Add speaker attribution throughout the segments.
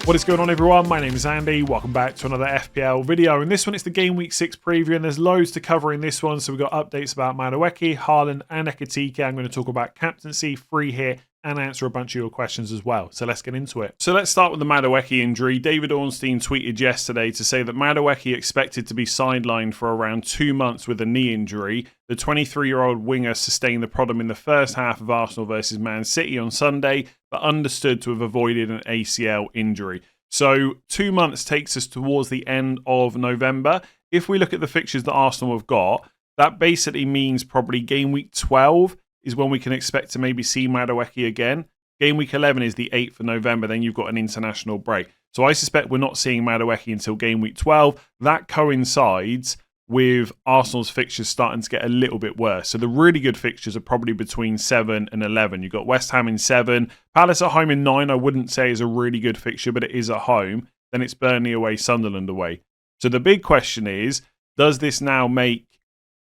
Speaker 1: What is going on, everyone? My name is Andy. Welcome back to another FPL video. In this one, it's the Game Week 6 preview, and there's loads to cover in this one. So we've got updates about Madueke, Haaland, and Ekitike. I'm going to talk about captaincy, free hit, and answer a bunch of your questions as well. So let's get into it. So let's start with the Madueke injury. David Ornstein tweeted yesterday to say that Madueke expected to be sidelined for around 2 months with a knee injury. The 23-year-old winger sustained the problem in the first half of Arsenal versus Man City on Sunday, but understood to have avoided an ACL injury. So 2 months takes us towards the end of November. If we look at the fixtures that Arsenal have got, that basically means probably game week 12 is when we can expect to maybe see Madueke again. Game week 11 is the 8th of November, then you've got an international break. So I suspect we're not seeing Madueke until game week 12. That coincides with Arsenal's fixtures starting to get a little bit worse. So the really good fixtures are probably between 7 and 11. You've got West Ham in 7. Palace at home in 9, I wouldn't say is a really good fixture, but it is at home. Then it's Burnley away, Sunderland away. So the big question is, does this now make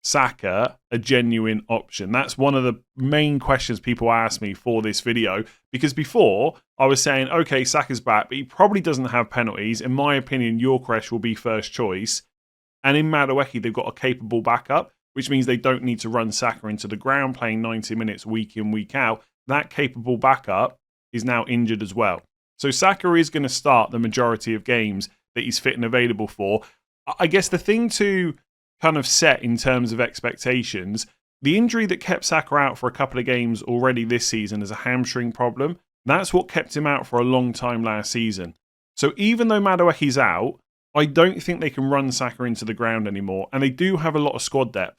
Speaker 1: Saka a genuine option? That's one of the main questions people ask me for this video, because before I was saying, okay, Saka's back, but he probably doesn't have penalties. In my opinion, Gyökeres will be first choice. And in Madueke, they've got a capable backup, which means they don't need to run Saka into the ground, playing 90 minutes week in, week out. That capable backup is now injured as well. So Saka is going to start the majority of games that he's fit and available for. I guess the thing to kind of set in terms of expectations, the injury that kept Saka out for a couple of games already this season is a hamstring problem. That's what kept him out for a long time last season. So even though Madueke's out, I don't think they can run Saka into the ground anymore, and they do have a lot of squad depth.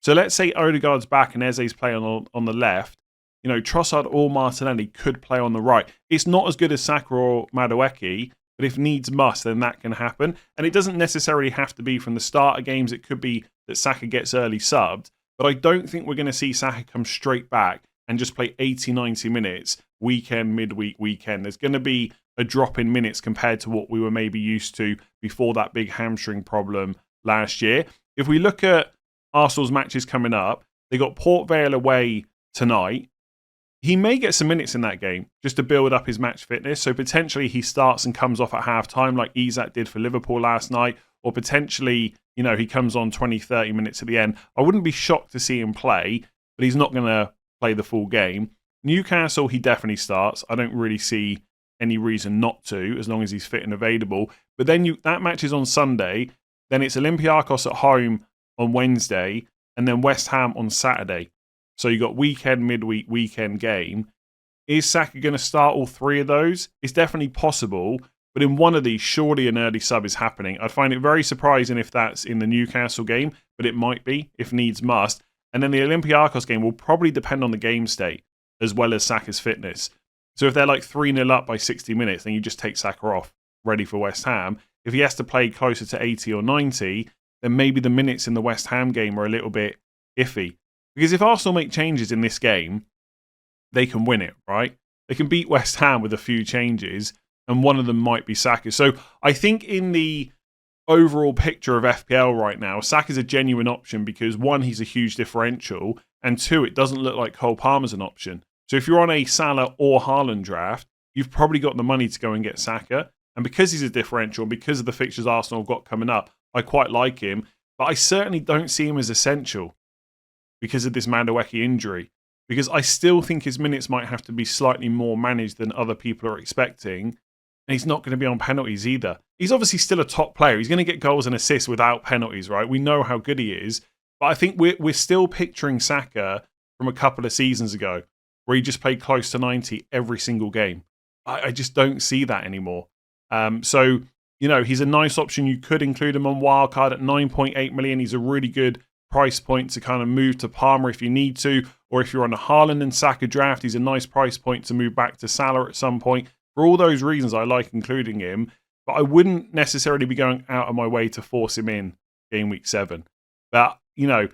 Speaker 1: So let's say Odegaard's back and Eze's playing on the left. You know, Trossard or Martinelli could play on the right. It's not as good as Saka or Madueke, but if needs must, then that can happen. And it doesn't necessarily have to be from the start of games. It could be that Saka gets early subbed. But I don't think we're going to see Saka come straight back and just play 80, 90 minutes, weekend, midweek, weekend. There's going to be a drop in minutes compared to what we were maybe used to before that big hamstring problem last year. If we look at Arsenal's matches coming up, they got Port Vale away tonight. He may get some minutes in that game just to build up his match fitness. So potentially he starts and comes off at half time like Isak did for Liverpool last night. Or potentially, you know, he comes on 20, 30 minutes at the end. I wouldn't be shocked to see him play, but he's not going to play the full game. Newcastle, he definitely starts. I don't really see any reason not to, as long as he's fit and available. But then that match is on Sunday. Then it's Olympiacos at home on Wednesday. And then West Ham on Saturday. So you got weekend, midweek, weekend game. Is Saka going to start all three of those? It's definitely possible. But in one of these, surely an early sub is happening. I'd find it very surprising if that's in the Newcastle game. But it might be, if needs must. And then the Olympiacos game will probably depend on the game state, as well as Saka's fitness. So if they're like 3-0 up by 60 minutes, then you just take Saka off, ready for West Ham. If he has to play closer to 80 or 90, then maybe the minutes in the West Ham game are a little bit iffy. Because if Arsenal make changes in this game, they can win it, right? They can beat West Ham with a few changes, and one of them might be Saka. So I think in the overall picture of FPL right now, Saka's a genuine option because, one, he's a huge differential, and two, it doesn't look like Cole Palmer's an option. So if you're on a Salah or Haaland draft, you've probably got the money to go and get Saka. And because he's a differential, because of the fixtures Arsenal have got coming up, I quite like him. But I certainly don't see him as essential because of this Madueke injury. Because I still think his minutes might have to be slightly more managed than other people are expecting. And he's not going to be on penalties either. He's obviously still a top player. He's going to get goals and assists without penalties, right? We know how good he is. But I think we're still picturing Saka from a couple of seasons ago, where he just played close to 90 every single game. I just don't see that anymore. So, you know, he's a nice option. You could include him on wildcard at 9.8 million. He's a really good price point to kind of move to Palmer if you need to. Or if you're on a Haaland and Saka draft, he's a nice price point to move back to Salah at some point. For all those reasons, I like including him. But I wouldn't necessarily be going out of my way to force him in game week 7. But, you know,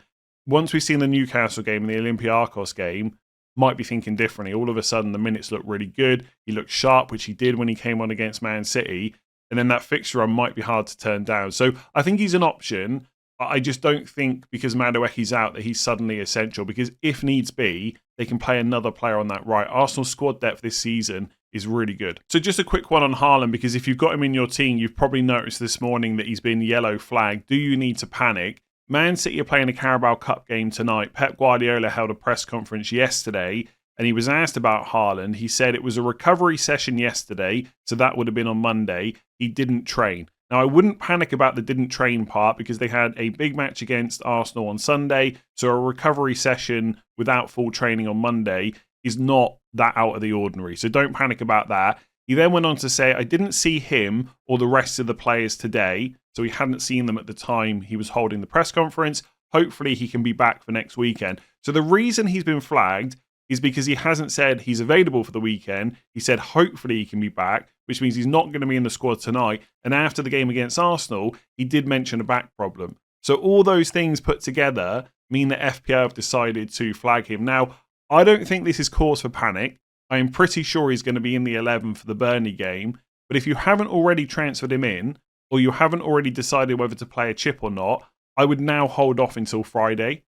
Speaker 1: once we've seen the Newcastle game and the Olympiacos game, might be thinking differently. All of a sudden, the minutes look really good. He looked sharp, which he did when he came on against Man City. And then that fixture run might be hard to turn down. So I think he's an option. I just don't think because Madueke's out that he's suddenly essential. Because if needs be, they can play another player on that right. Arsenal's squad depth this season is really good. So just a quick one on Haaland, because if you've got him in your team, you've probably noticed this morning that he's been yellow flagged. Do you need to panic? Man City are playing a Carabao Cup game tonight. Pep Guardiola held a press conference yesterday and he was asked about Haaland. He said it was a recovery session yesterday, so that would have been on Monday. He didn't train. Now, I wouldn't panic about the didn't train part because they had a big match against Arsenal on Sunday, so a recovery session without full training on Monday is not that out of the ordinary. So don't panic about that. He then went on to say, I didn't see him or the rest of the players today, so he hadn't seen them at the time he was holding the press conference. Hopefully he can be back for next weekend. So the reason he's been flagged is because he hasn't said he's available for the weekend. He said hopefully he can be back, which means he's not going to be in the squad tonight. And after the game against Arsenal, he did mention a back problem. So all those things put together mean that FPL have decided to flag him. Now, I don't think this is cause for panic. I am pretty sure he's going to be in the 11 for the Burnley game. But if you haven't already transferred him in, or you haven't already decided whether to play a chip or not, I would now hold off until Friday.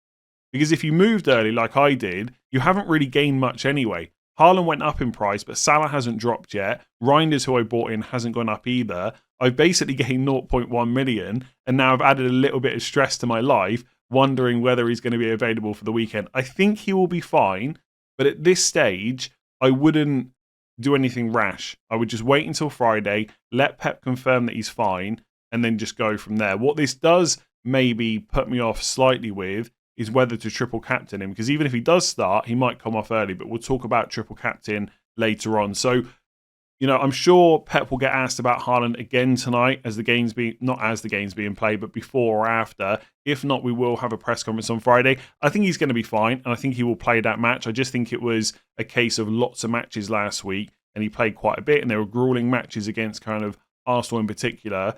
Speaker 1: Because if you moved early like I did, you haven't really gained much anyway. Haaland went up in price, but Salah hasn't dropped yet. Reinders, who I bought in, hasn't gone up either. I've basically gained 0.1 million, and now I've added a little bit of stress to my life, wondering whether he's going to be available for the weekend. I think he will be fine, but at this stage, I wouldn't do anything rash. I would just wait until Friday, let Pep confirm that he's fine, and then just go from there. What this does maybe put me off slightly with is whether to triple captain him, because even if he does start, he might come off early, but we'll talk about triple captain later on. So, you know, I'm sure Pep will get asked about Haaland again tonight as the game's being, not as the game's being played, but before or after. If not, we will have a press conference on Friday. I think he's going to be fine, and I think he will play that match. I just think it was a case of lots of matches last week, and he played quite a bit, and there were grueling matches against kind of Arsenal in particular.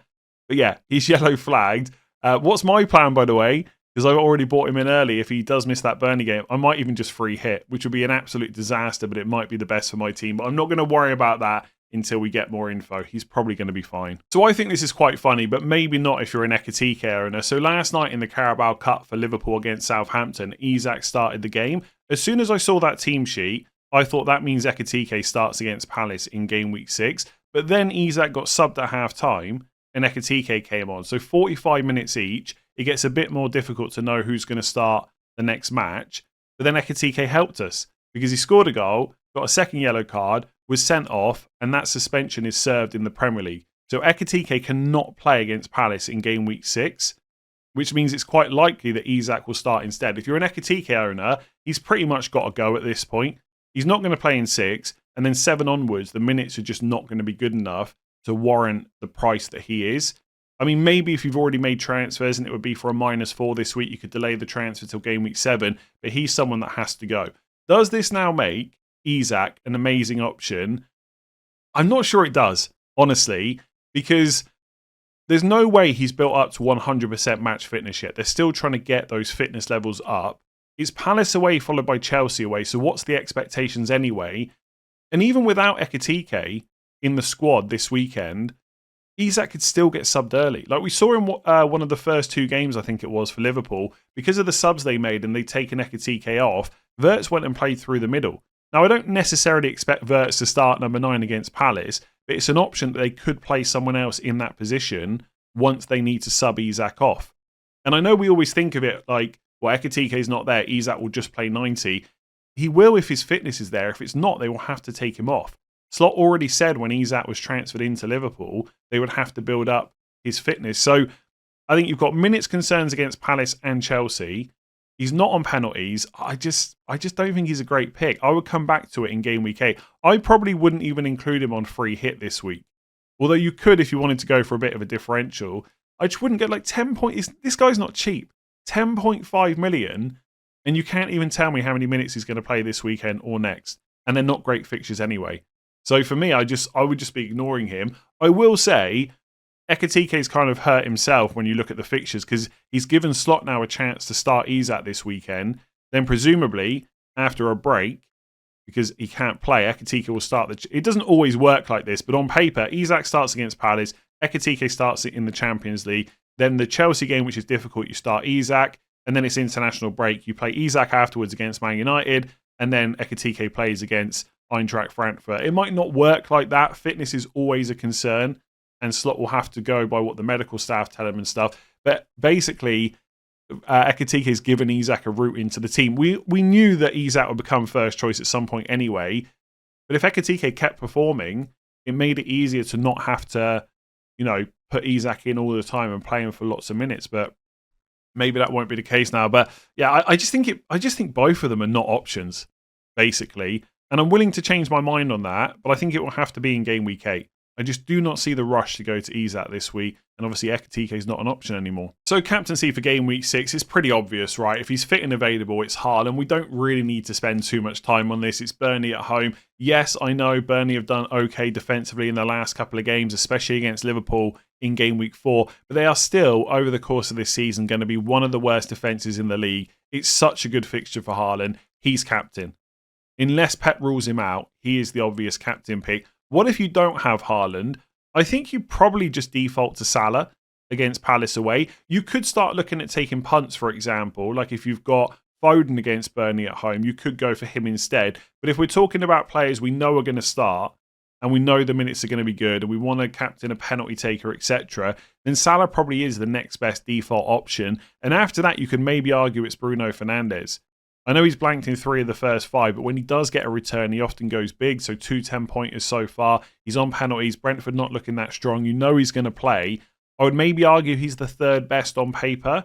Speaker 1: But yeah, he's yellow flagged. What's my plan, by the way? Because I've already bought him in early. If he does miss that Burnley game, I might even just free hit, which would be an absolute disaster, but it might be the best for my team. But I'm not going to worry about that until we get more info. He's probably going to be fine. So I think this is quite funny, but maybe not if you're an Ekitike owner. So last night in the Carabao Cup for Liverpool against Southampton, Isak started the game. As soon as I saw that team sheet, I thought that means Ekitike starts against Palace in game week 6. But then Isak got subbed at half time and Ekitike came on. So 45 minutes each. It gets a bit more difficult to know who's going to start the next match. But then Ekitike helped us because he scored a goal, got a second yellow card, was sent off, and that suspension is served in the Premier League. So Ekitike cannot play against Palace in game week 6, which means it's quite likely that Isak will start instead. If you're an Ekitike owner, he's pretty much got to go at this point. He's not going to play in 6, and then 7 onwards, the minutes are just not going to be good enough to warrant the price that he is. I mean, maybe if you've already made transfers and it would be for a -4 this week, you could delay the transfer till game week 7, but he's someone that has to go. Does this now make Isak an amazing option? I'm not sure it does, honestly, because there's no way he's built up to 100% match fitness yet. They're still trying to get those fitness levels up. It's Palace away followed by Chelsea away, so what's the expectations anyway? And even without Ekitike in the squad this weekend, Isak could still get subbed early. Like we saw in one of the first 2 games, I think it was, for Liverpool, because of the subs they made and they'd taken Ekitike off, Wirtz went and played through the middle. Now, I don't necessarily expect Wirtz to start number 9 against Palace, but it's an option that they could play someone else in that position once they need to sub Isak off. And I know we always think of it like, well, Ekitike's not there, Isak will just play 90. He will if his fitness is there. If it's not, they will have to take him off. Slot already said when Isak was transferred into Liverpool, they would have to build up his fitness. So I think you've got minutes concerns against Palace and Chelsea. He's not on penalties. I just don't think he's a great pick. I would come back to it in game week 8. I probably wouldn't even include him on free hit this week. Although you could if you wanted to go for a bit of a differential. I just wouldn't get like 10 points. This guy's not cheap. 10.5 million, and you can't even tell me how many minutes he's going to play this weekend or next. And they're not great fixtures anyway. So for me, I would just be ignoring him. I will say, Ekitike's kind of hurt himself when you look at the fixtures because he's given Slot now a chance to start Isak this weekend. Then presumably, after a break, because he can't play, Ekitike will start it doesn't always work like this, but on paper, Isak starts against Palace, Ekitike starts it in the Champions League. Then the Chelsea game, which is difficult, you start Isak, and then it's international break. You play Isak afterwards against Man United, and then Ekitike plays against Eintracht Frankfurt. It might not work like that. Fitness is always a concern, and Slot will have to go by what the medical staff tell him and stuff. But basically, Ekitike has given Isak a route into the team. We knew that Isak would become first choice at some point anyway, but if Ekitike kept performing, it made it easier to not have to, put Isak in all the time and play him for lots of minutes. But maybe that won't be the case now. But yeah, I just think both of them are not options, basically. And I'm willing to change my mind on that, but I think it will have to be in game week 8. I just do not see the rush to go to Isak this week, and obviously Ekitike is not an option anymore. So captaincy for game week 6 is pretty obvious, right? If he's fit and available, it's Haaland. We don't really need to spend too much time on this. It's Burnley at home. Yes, I know Burnley have done okay defensively in the last couple of games, especially against Liverpool in game week 4, but they are still, over the course of this season, going to be one of the worst defences in the league. It's such a good fixture for Haaland. He's captain. Unless Pep rules him out, he is the obvious captain pick. What if you don't have Haaland? I think you probably just default to Salah against Palace away. You could start looking at taking punts, for example. Like if you've got Foden against Burnley at home, you could go for him instead. But if we're talking about players we know are going to start, and we know the minutes are going to be good, and we want to captain a penalty taker, etc., then Salah probably is the next best default option. And after that, you could maybe argue it's Bruno Fernandes. I know he's blanked in 3 of the first 5, but when he does get a return, he often goes big. So 2 10-pointers so far. He's on penalties. Brentford not looking that strong. You know he's going to play. I would maybe argue he's the 3rd best on paper,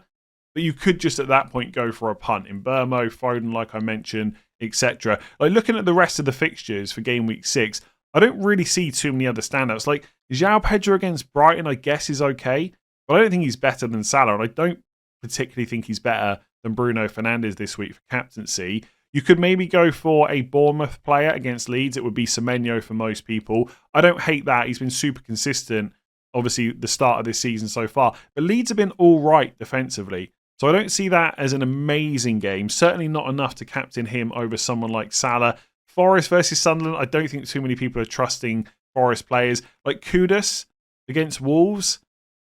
Speaker 1: but you could just at that point go for a punt in Burmo, Foden, like I mentioned, etc. Like looking at the rest of the fixtures for game week 6, I don't really see too many other standouts. Like João Pedro against Brighton, I guess is okay, but I don't think he's better than Salah, and I don't particularly think he's better than Bruno Fernandes this week for captaincy. You could maybe go for a Bournemouth player against Leeds. It would be Semenyo for most people. I don't hate that. He's been super consistent, obviously, the start of this season so far. But Leeds have been all right defensively. So I don't see that as an amazing game. Certainly not enough to captain him over someone like Salah. Forest versus Sunderland, I don't think too many people are trusting Forest players. Like Kudus against Wolves,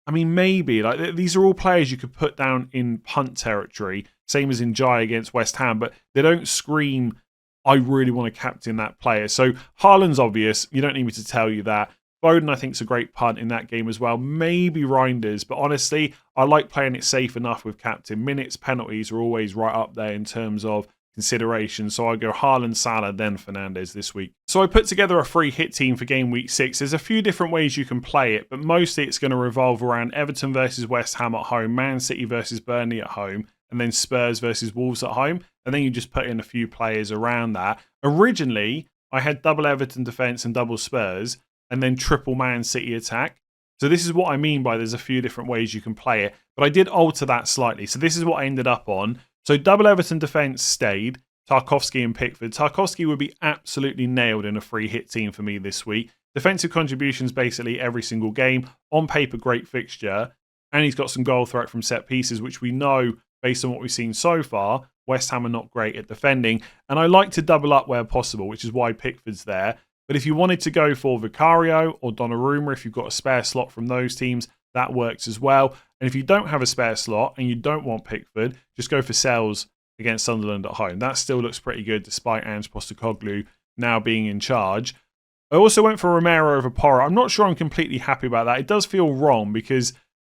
Speaker 1: I mean, maybe. Like these are all players you could put down in punt territory, same as in Jai against West Ham, but they don't scream, I really want to captain that player. So Haaland's obvious. You don't need me to tell you that. Foden, I think, is a great punt in that game as well. Maybe Reinders, but honestly, I like playing it safe enough with captain. Minutes, penalties are always right up there in terms of consideration. So I go Haaland, Salah, then Fernandes this week. So I put together a free hit team for game week 6. There's a few different ways you can play it, but mostly it's going to revolve around Everton versus West Ham at home, Man City versus Burnley at home, and then Spurs versus Wolves at home. And then you just put in a few players around that. Originally, I had double Everton defence and double Spurs, and then triple Man City attack. So this is what I mean by there's a few different ways you can play it. But I did alter that slightly. So this is what I ended up on. So double Everton defence stayed, Tarkowski and Pickford. Tarkowski would be absolutely nailed in a free hit team for me this week. Defensive contributions basically every single game. On paper, great fixture. And he's got some goal threat from set pieces, which we know, based on what we've seen so far, West Ham are not great at defending. And I like to double up where possible, which is why Pickford's there. But if you wanted to go for Vicario or Donnarumma, if you've got a spare slot from those teams, that works as well. And if you don't have a spare slot and you don't want Pickford, just go for Sells against Sunderland at home. That still looks pretty good despite Ange Postecoglou now being in charge. I also went for Romero over Porro. I'm not sure I'm completely happy about that. It does feel wrong because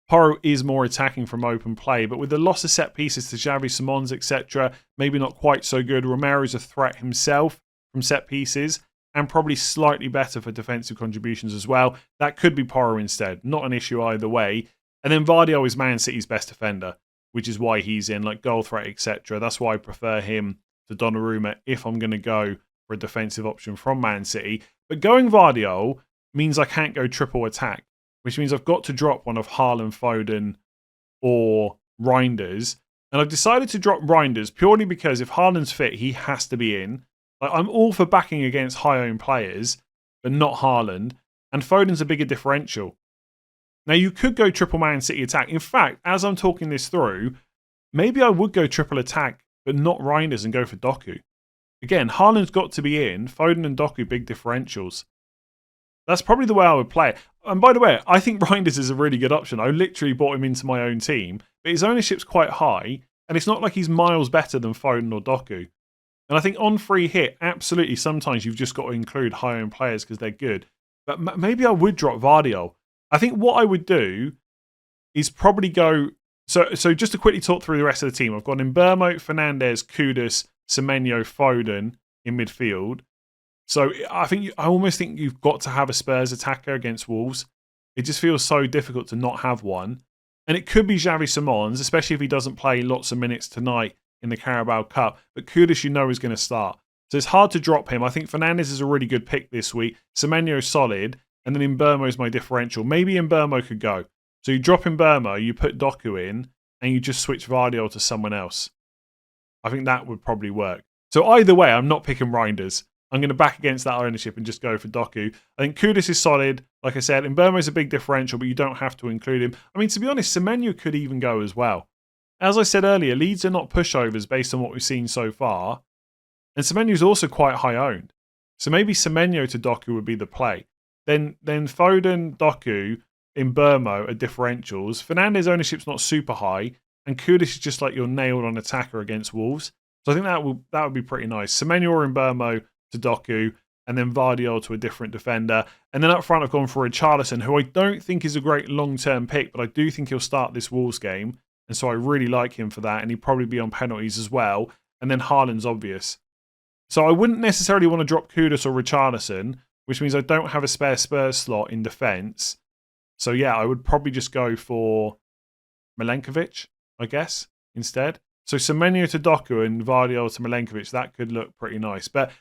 Speaker 1: Porro is more attacking from open play, but with the loss of set pieces to Xavi Simons, etc., maybe not quite so good. Romero's a threat himself from set pieces and probably slightly better for defensive contributions as well. That could be Porro instead. Not an issue either way. And then Vardio is Man City's best defender, which is why he's in, like goal threat, etc. That's why I prefer him to Donnarumma if I'm going to go for a defensive option from Man City. But going Vardio means I can't go triple attack, which means I've got to drop one of Haaland, Foden, or Reinders. And I've decided to drop Reinders purely because if Haaland's fit, he has to be in. Like, I'm all for backing against high-owned players, but not Haaland. And Foden's a bigger differential. Now, you could go triple Man City attack. In fact, as I'm talking this through, maybe I would go triple attack, but not Reinders and go for Doku. Again, Haaland's got to be in. Foden and Doku, big differentials. That's probably the way I would play it. And by the way, I think Reinders is a really good option. I literally bought him into my own team, but his ownership's quite high, and it's not like he's miles better than Foden or Doku. And I think on free hit, absolutely, sometimes you've just got to include high-owned players because they're good. But maybe I would drop Vardiol. I think what I would do is probably go... So just to quickly talk through the rest of the team, I've got Mbeumo, Fernandes, Kudus, Semenyo, Foden in midfield. So I almost think you've got to have a Spurs attacker against Wolves. It just feels so difficult to not have one. And it could be Xavi Simons, especially if he doesn't play lots of minutes tonight in the Carabao Cup. But Kudus, is going to start. So it's hard to drop him. I think Fernandes is a really good pick this week. Semenyo is solid. And then Mbeumo is my differential. Maybe Mbeumo could go. So you drop Mbeumo, you put Doku in, and you just switch Vardiol to someone else. I think that would probably work. So either way, I'm not picking Reinders. I'm going to back against that ownership and just go for Doku. I think Kudus is solid. Like I said, Mbeumo is a big differential, but you don't have to include him. I mean, to be honest, Semenyo could even go as well. As I said earlier, Leeds are not pushovers based on what we've seen so far. And Semenyo is also quite high owned. So maybe Semenyo to Doku would be the play. Then Foden, Doku, Mbeumo are differentials. Fernandes' ownership's not super high. And Kudus is just like your nailed on attacker against Wolves. So I think that would be pretty nice. Semenyo or Mbeumo to Doku, and then Vardiol to a different defender. And then up front, I've gone for Richarlison, who I don't think is a great long-term pick, but I do think he'll start this Wolves game. And so I really like him for that, and he'd probably be on penalties as well. And then Haaland's obvious. So I wouldn't necessarily want to drop Kudus or Richarlison, which means I don't have a spare Spurs slot in defence. So yeah, I would probably just go for Milenkovic, I guess, instead. So Semenyo to Doku and Vardiol to Milenkovic, that could look pretty nice. But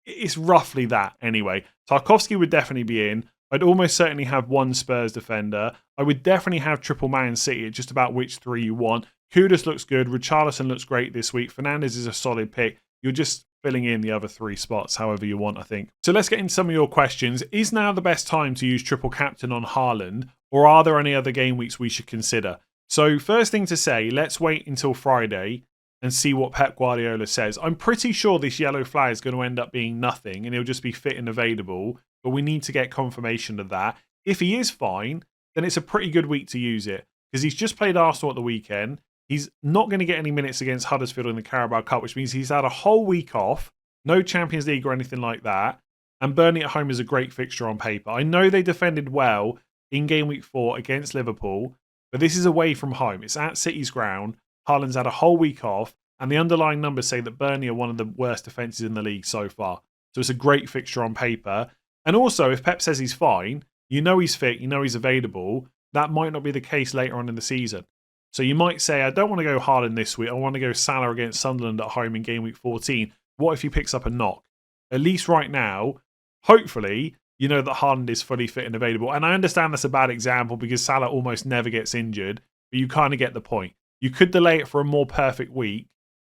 Speaker 1: it's roughly that anyway. Tarkowski would definitely be in. I'd almost certainly have one Spurs defender. I would definitely have triple Man City. It's just about which three you want. Kudus looks good. Richarlison looks great this week. Fernandes is a solid pick. You're just filling in the other three spots however you want, I think. So let's get into some of your questions. Is now the best time to use triple captain on Haaland, or are there any other game weeks we should consider? So first thing to say, let's wait until Friday and see what Pep Guardiola says. I'm pretty sure this yellow flag is going to end up being nothing and he'll just be fit and available, but we need to get confirmation of that. If he is fine, then it's a pretty good week to use it because he's just played Arsenal at the weekend. He's not going to get any minutes against Huddersfield in the Carabao Cup, which means he's had a whole week off, no Champions League or anything like that, and Burnley at home is a great fixture on paper. I know they defended well in game week 4 against Liverpool, but this is away from home. It's at City's ground. Haaland's had a whole week off, and the underlying numbers say that Burnley are one of the worst defences in the league so far. So it's a great fixture on paper. And also, if Pep says he's fine, you know he's fit, you know he's available, that might not be the case later on in the season. So you might say, I don't want to go Haaland this week. I want to go Salah against Sunderland at home in game week 14. What if he picks up a knock? At least right now, hopefully, you know that Haaland is fully fit and available. And I understand that's a bad example because Salah almost never gets injured, but you kind of get the point. You could delay it for a more perfect week,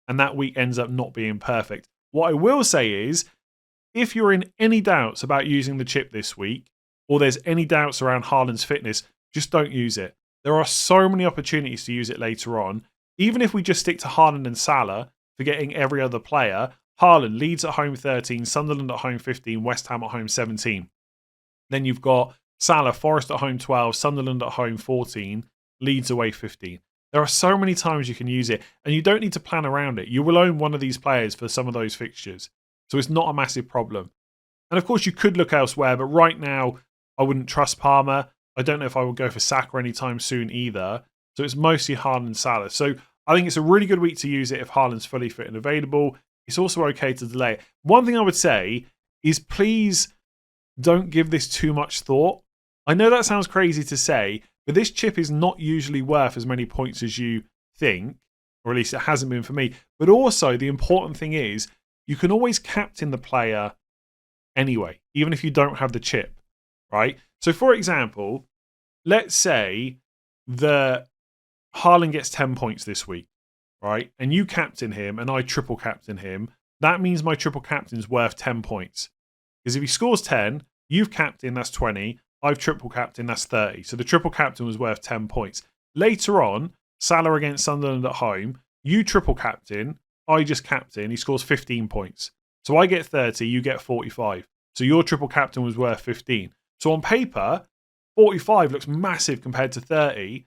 Speaker 1: and that week ends up not being perfect. What I will say is, if you're in any doubts about using the chip this week, or there's any doubts around Haaland's fitness, just don't use it. There are so many opportunities to use it later on. Even if we just stick to Haaland and Salah, forgetting every other player, Haaland, Leeds at home 13, Sunderland at home 15, West Ham at home 17. Then you've got Salah, Forest at home 12, Sunderland at home 14, Leeds away 15. There are so many times you can use it, and you don't need to plan around it. You will own one of these players for some of those fixtures. So it's not a massive problem. And of course, you could look elsewhere, but right now, I wouldn't trust Palmer. I don't know if I would go for Saka anytime soon either. So it's mostly Haaland and Salah. So I think it's a really good week to use it if Haaland's fully fit and available. It's also okay to delay it. One thing I would say is please don't give this too much thought. I know that sounds crazy to say, but this chip is not usually worth as many points as you think, or at least it hasn't been for me. But also, the important thing is you can always captain the player anyway, even if you don't have the chip, right? So, for example, let's say that Haaland gets 10 points this week, right? And you captain him and I triple captain him. That means my triple captain's worth 10 points. Because if he scores 10, you've captained, that's 20. I've triple captained, that's 30. So the triple captain was worth 10 points. Later on, Salah against Sunderland at home, you triple captain, I just captain, he scores 15 points. So I get 30, you get 45. So your triple captain was worth 15. So on paper, 45 looks massive compared to 30,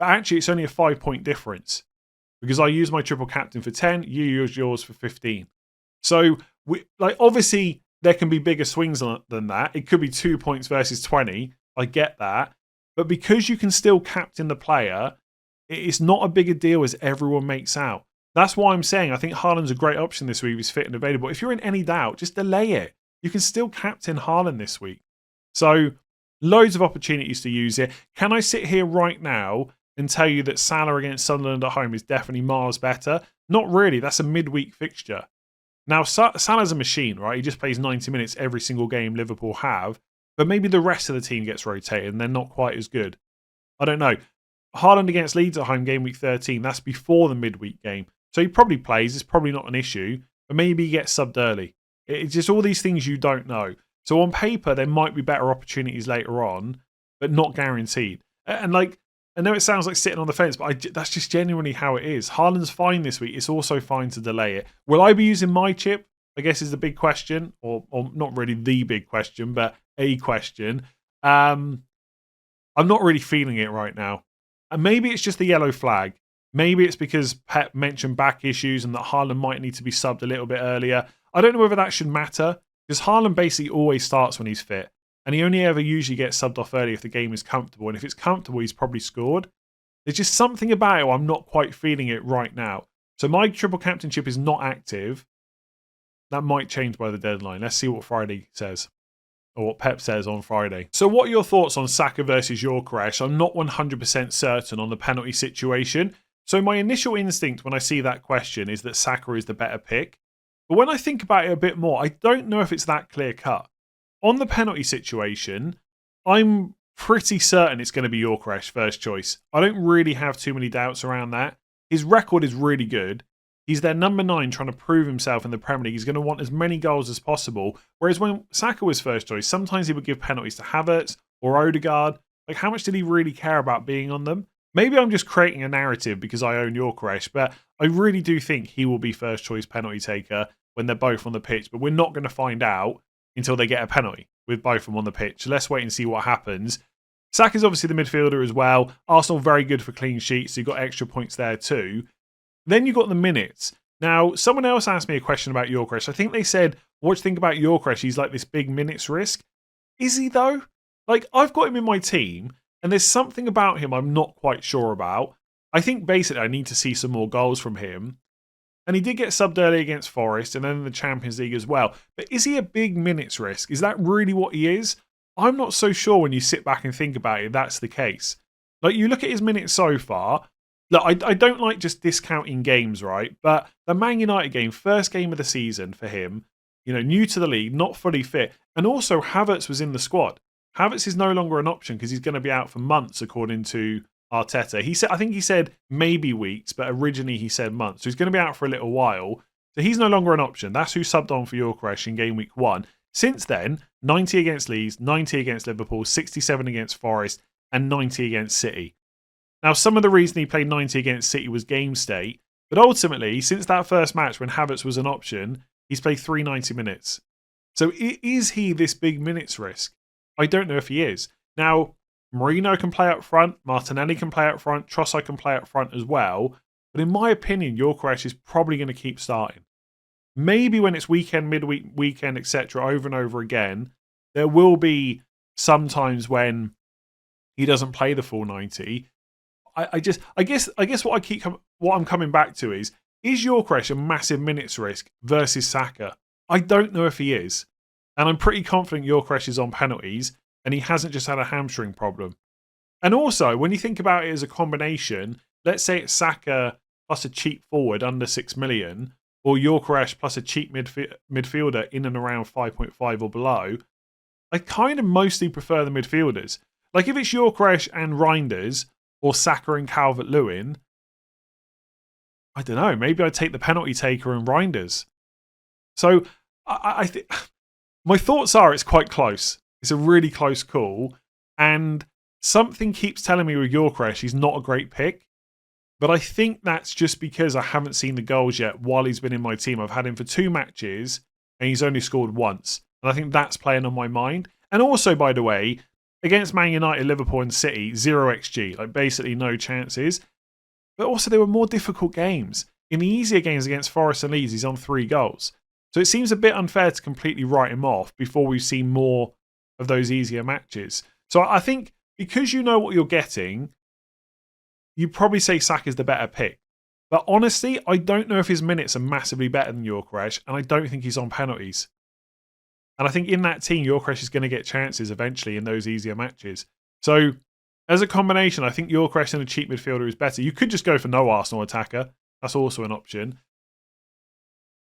Speaker 1: but actually it's only a 5-point difference because I use my triple captain for 10, you use yours for 15. So, obviously, there can be bigger swings than that. It could be 2 points versus 20. I get that. But because you can still captain the player, it's not a bigger deal as everyone makes out. That's why I'm saying I think Haaland's a great option this week if he's fit and available. If you're in any doubt, just delay it. You can still captain Haaland this week. So, loads of opportunities to use it. Can I sit here right now and tell you that Salah against Sunderland at home is definitely miles better? Not really. That's a midweek fixture. Now, Salah's a machine, right? He just plays 90 minutes every single game Liverpool have. But maybe the rest of the team gets rotated and they're not quite as good. I don't know. Haaland against Leeds at home, game week 13. That's before the midweek game. So he probably plays. It's probably not an issue. But maybe he gets subbed early. It's just all these things you don't know. So on paper, there might be better opportunities later on, but not guaranteed. And I know it sounds like sitting on the fence, but that's just genuinely how it is. Haaland's fine this week. It's also fine to delay it. Will I be using my chip? I guess is the big question, or not really the big question, but a question. I'm not really feeling it right now. And maybe it's just the yellow flag. Maybe it's because Pep mentioned back issues and that Haaland might need to be subbed a little bit earlier. I don't know whether that should matter, because Haaland basically always starts when he's fit. And he only ever usually gets subbed off early if the game is comfortable. And if it's comfortable, he's probably scored. There's just something about it where I'm not quite feeling it right now. So my triple captainship is not active. That might change by the deadline. Let's see what Friday says. Or what Pep says on Friday. So what are your thoughts on Saka versus Gyökeres? I'm not 100% certain on the penalty situation. So my initial instinct when I see that question is that Saka is the better pick. But when I think about it a bit more, I don't know if it's that clear cut. On the penalty situation, I'm pretty certain it's going to be Gyökeres first choice. I don't really have too many doubts around that. His record is really good. He's their number 9 trying to prove himself in the Premier League. He's going to want as many goals as possible. Whereas when Saka was first choice, sometimes he would give penalties to Havertz or Odegaard. Like, how much did he really care about being on them? Maybe I'm just creating a narrative because I own Gyökeres, but I really do think he will be first choice penalty taker when they're both on the pitch. But we're not going to find out until they get a penalty with both of them on the pitch. So let's wait and see what happens. Saka's obviously the midfielder as well. Arsenal very good for clean sheets, so you've got extra points there too. Then you've got the minutes. Now, someone else asked me a question about Gyökeres. I think they said, what do you think about Gyökeres? He's like this big minutes risk. Is he though? Like, I've got him in my team, and there's something about him I'm not quite sure about. I think basically I need to see some more goals from him. And he did get subbed early against Forest and then in the Champions League as well. But is he a big minutes risk? Is that really what he is? I'm not so sure when you sit back and think about it, that's the case. Like, you look at his minutes so far. Look, I don't like just discounting games, right? But the Man United game, first game of the season for him, new to the league, not fully fit. And also Havertz was in the squad. Havertz is no longer an option because he's going to be out for months, according to Arteta. I think he said maybe weeks, but originally he said months. So he's going to be out for a little while. So he's no longer an option. That's who subbed on for Gyökeres in game week 1. Since then, 90 against Leeds, 90 against Liverpool, 67 against Forest, and 90 against City. Now, some of the reason he played 90 against City was game state, but ultimately, since that first match when Havertz was an option, he's played 390 minutes. So is he this big minutes risk? I don't know if he is. Now, Marino can play up front, Martinelli can play up front, Trossard can play up front as well, but in my opinion, Gyökeres is probably going to keep starting. Maybe when it's weekend, midweek, weekend, etc., over and over again, there will be some times when he doesn't play the full 90. I guess what I'm coming back to is Gyökeres a massive minutes risk versus Saka? I don't know if he is. And I'm pretty confident Gyökeres is on penalties and he hasn't just had a hamstring problem. And also, when you think about it as a combination, let's say it's Saka plus a cheap forward under 6 million, or Gyökeres plus a cheap midfielder in and around 5.5 or below, I kind of mostly prefer the midfielders. Like, if it's Gyökeres and Reinders, or Saka and Calvert-Lewin, I don't know, maybe I'd take the penalty taker and Reinders. So I think my thoughts are it's quite close. It's a really close call. And something keeps telling me with Gyökeres he's not a great pick. But I think that's just because I haven't seen the goals yet while he's been in my team. I've had him for 2 matches and he's only scored once. And I think that's playing on my mind. And also, by the way, against Man United, Liverpool and City, 0xG, like basically no chances. But also, they were more difficult games. In the easier games against Forest and Leeds, he's on 3 goals. So it seems a bit unfair to completely write him off before we've seen more of those easier matches. So I think because you know what you're getting, you probably say Saka is the better pick. But honestly, I don't know if his minutes are massively better than Gyökeres, and I don't think he's on penalties. And I think in that team, Gyökeres is going to get chances eventually in those easier matches. So as a combination, I think Gyökeres and a cheap midfielder is better. You could just go for no Arsenal attacker. That's also an option.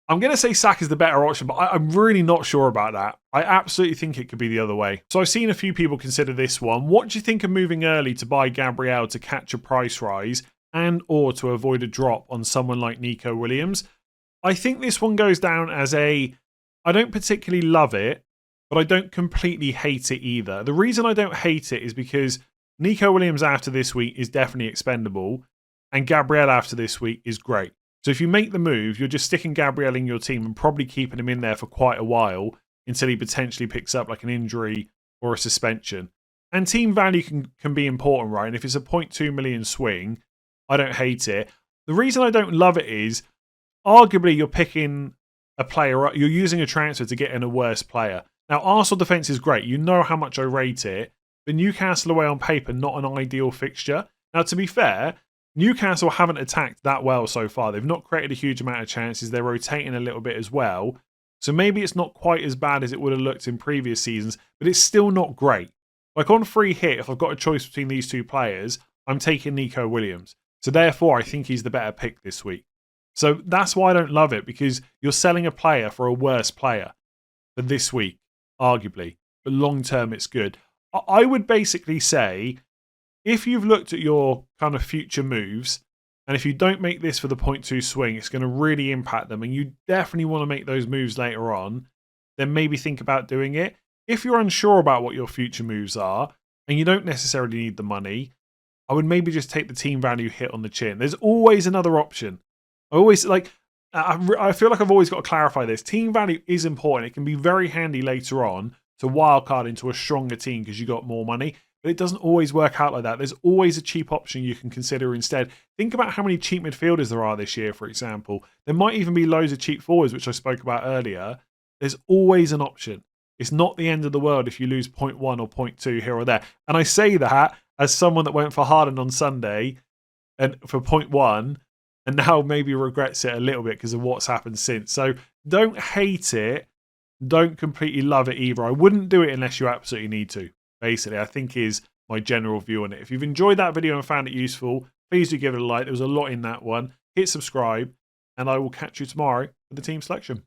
Speaker 1: I'm going to say Saka is the better option, but I'm really not sure about that. I absolutely think it could be the other way. So I've seen a few people consider this one. What do you think of moving early to buy Gabriel to catch a price rise and or to avoid a drop on someone like Neco Williams? I think this one goes down as I don't particularly love it, but I don't completely hate it either. The reason I don't hate it is because Neco Williams after this week is definitely expendable, and Gabriel after this week is great. So if you make the move, you're just sticking Gabriel in your team and probably keeping him in there for quite a while until he potentially picks up like an injury or a suspension. And team value can be important, right? And if it's a 0.2 million swing, I don't hate it. The reason I don't love it is arguably you're picking a player, you're using a transfer to get in a worse player. Now, Arsenal defence is great. You know how much I rate it. But Newcastle away on paper, not an ideal fixture. Now, to be fair, Newcastle haven't attacked that well so far. They've not created a huge amount of chances. They're rotating a little bit as well. So maybe it's not quite as bad as it would have looked in previous seasons, but it's still not great. Like on free hit, if I've got a choice between these two players, I'm taking Neco Williams. So therefore, I think he's the better pick this week. So that's why I don't love it, because you're selling a player for a worse player for this week, arguably. But long term, it's good. I would basically say, if you've looked at your kind of future moves, and if you don't make this for the 0.2 swing, it's going to really impact them, and you definitely want to make those moves later on, then maybe think about doing it. If you're unsure about what your future moves are, and you don't necessarily need the money, I would maybe just take the team value hit on the chin. There's always another option. I feel like I've always got to clarify this. Team value is important. It can be very handy later on to wildcard into a stronger team because you got more money. But it doesn't always work out like that. There's always a cheap option you can consider instead. Think about how many cheap midfielders there are this year, for example. There might even be loads of cheap forwards, which I spoke about earlier. There's always an option. It's not the end of the world if you lose 0.1 or 0.2 here or there. And I say that as someone that went for Haaland on Sunday and for 0.1 and now maybe regrets it a little bit because of what's happened since. So don't hate it. Don't completely love it either. I wouldn't do it unless you absolutely need to. Basically, I think is my general view on it. If you've enjoyed that video and found it useful, please do give it a like. There was a lot in that one. Hit subscribe, and I will catch you tomorrow for the team selection.